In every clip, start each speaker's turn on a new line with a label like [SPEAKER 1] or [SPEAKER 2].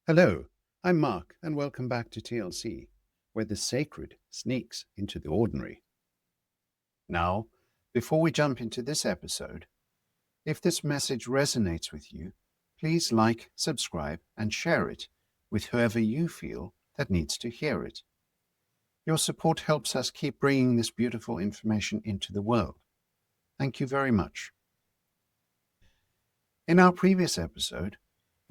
[SPEAKER 1] Hello, I'm Mark, and welcome back to TLC, where the sacred sneaks into the ordinary. Now, before we jump into this episode, if this message resonates with you, please like, subscribe, and share it with whoever you feel that needs to hear it. Your support helps us keep bringing this beautiful information into the world. Thank you very much. In our previous episode,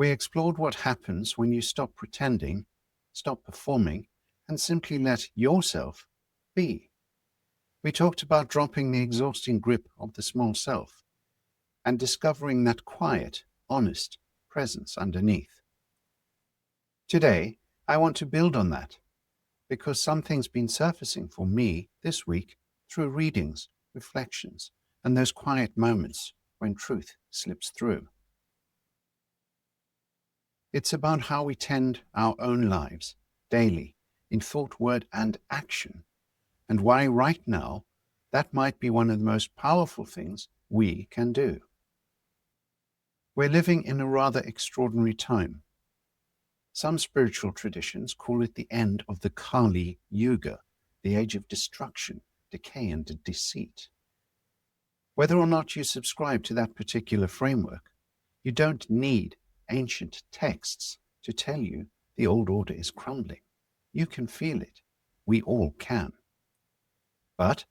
[SPEAKER 1] we explored what happens when you stop pretending, stop performing, and simply let yourself be. We talked about dropping the exhausting grip of the small self and discovering that quiet, honest presence underneath. Today, I want to build on that because something's been surfacing for me this week through readings, reflections, and those quiet moments when truth slips through. It's about how we tend our own lives daily in thought, word, and action, and why right now that might be one of the most powerful things we can do. We're living in a rather extraordinary time. Some spiritual traditions call it the end of the Kali Yuga, the age of destruction, decay, and deceit. Whether or not you subscribe to that particular framework, you don't need ancient texts to tell you the old order is crumbling. You can feel it. We all can. But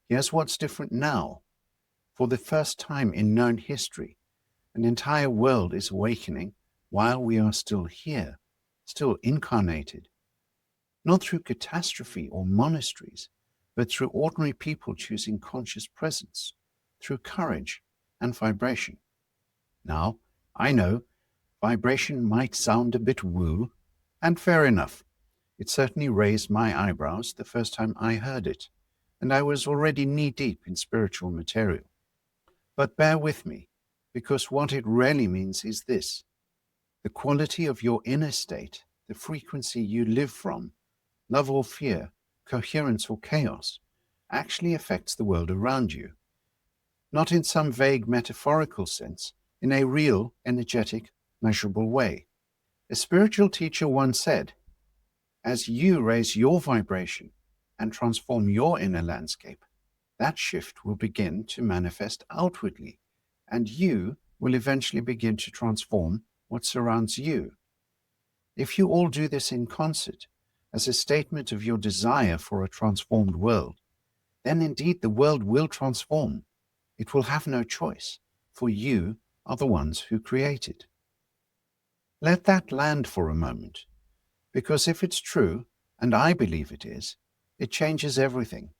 [SPEAKER 1] here's what's different now. For the first time in known history, an entire world is awakening while we are still here, still incarnated. Not through catastrophe or monasteries, but through ordinary people choosing conscious presence, through courage and vibration. Now, I know vibration might sound a bit woo, and fair enough. It certainly raised my eyebrows the first time I heard it, and I was already knee-deep in spiritual material. But bear with me, because what it really means is this: the quality of your inner state, the frequency you live from, love or fear, coherence or chaos, actually affects the world around you. Not in some vague metaphorical sense, in a real, energetic, measurable way. A spiritual teacher once said, as you raise your vibration and transform your inner landscape, that shift will begin to manifest outwardly, and you will eventually begin to transform what surrounds you. If you all do this in concert, as a statement of your desire for a transformed world, then indeed the world will transform. It will have no choice, for you are the ones who create it. Let that land for a moment, because if it's true, and I believe it is, it changes everything.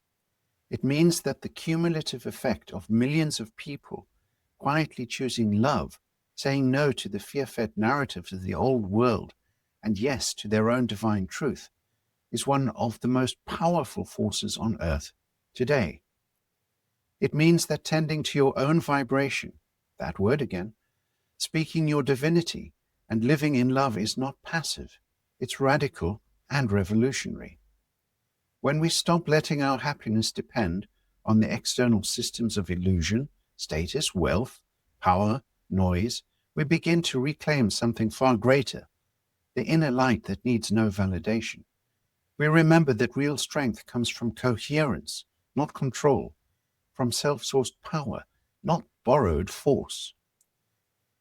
[SPEAKER 1] It means that the cumulative effect of millions of people quietly choosing love, saying no to the fear-fed narratives of the old world, and yes to their own divine truth, is one of the most powerful forces on earth today. It means that tending to your own vibration, that word again, speaking your divinity, and living in love is not passive, it's radical and revolutionary. When we stop letting our happiness depend on the external systems of illusion, status, wealth, power, noise, we begin to reclaim something far greater, the inner light that needs no validation. We remember that real strength comes from coherence, not control, from self-sourced power, not borrowed force.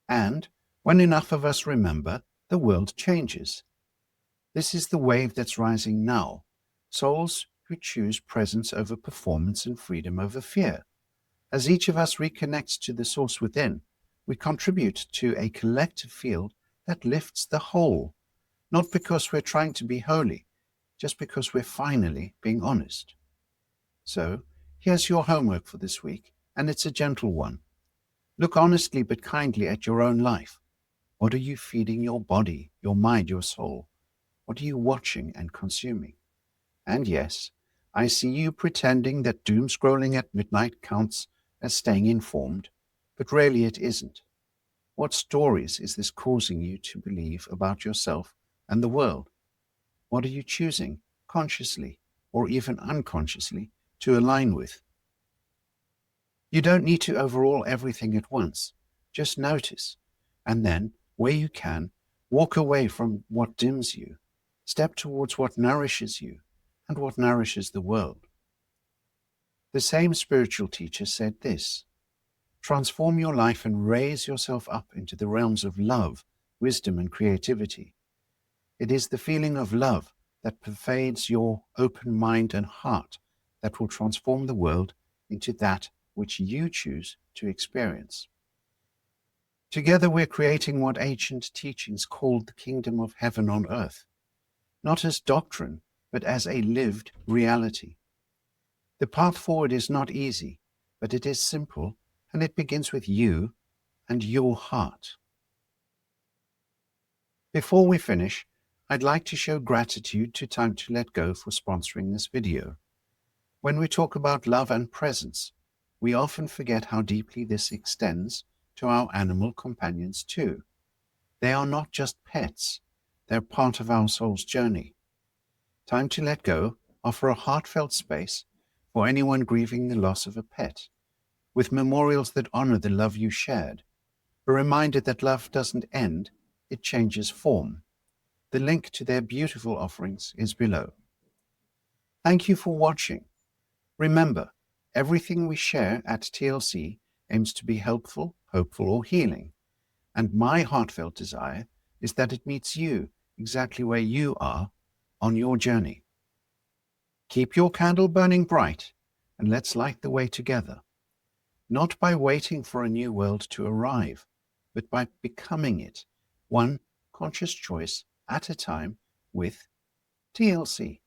[SPEAKER 1] And when enough of us remember, the world changes. This is the wave that's rising now. Souls who choose presence over performance and freedom over fear. As each of us reconnects to the source within, we contribute to a collective field that lifts the whole, not because we're trying to be holy, just because we're finally being honest. So, here's your homework for this week, and it's a gentle one. Look honestly but kindly at your own life. What are you feeding your body, your mind, your soul? What are you watching and consuming? And yes, I see you pretending that doom scrolling at midnight counts as staying informed, but really it isn't. What stories is this causing you to believe about yourself and the world? What are you choosing, consciously or even unconsciously, to align with? You don't need to overhaul everything at once. Just notice, and then, where you can, Walk away from what dims you. Step towards what nourishes you and what nourishes the world. The same spiritual teacher said this: transform your life and raise yourself up into the realms of love, wisdom, and creativity. It is the feeling of love that pervades your open mind and heart that will transform the world into that which you choose to experience. Together we're creating what ancient teachings called the kingdom of heaven on earth, not as doctrine, but as a lived reality. The path forward is not easy, but it is simple, and it begins with you and your heart. Before we finish, I'd like to show gratitude to Time to Let Go for sponsoring this video. When we talk about love and presence, we often forget how deeply this extends to our animal companions too. They are not just pets, they're part of our soul's journey. Time to Let Go offer a heartfelt space for anyone grieving the loss of a pet, with memorials that honor the love you shared, a reminder that love doesn't end, it changes form. The link to their beautiful offerings is below. Thank you for watching. Remember, everything we share at TLC aims to be helpful, hopeful, or healing, and my heartfelt desire is that it meets you exactly where you are on your journey. Keep your candle burning bright, and let's light the way together, not by waiting for a new world to arrive, but by becoming it, one conscious choice at a time with TLC.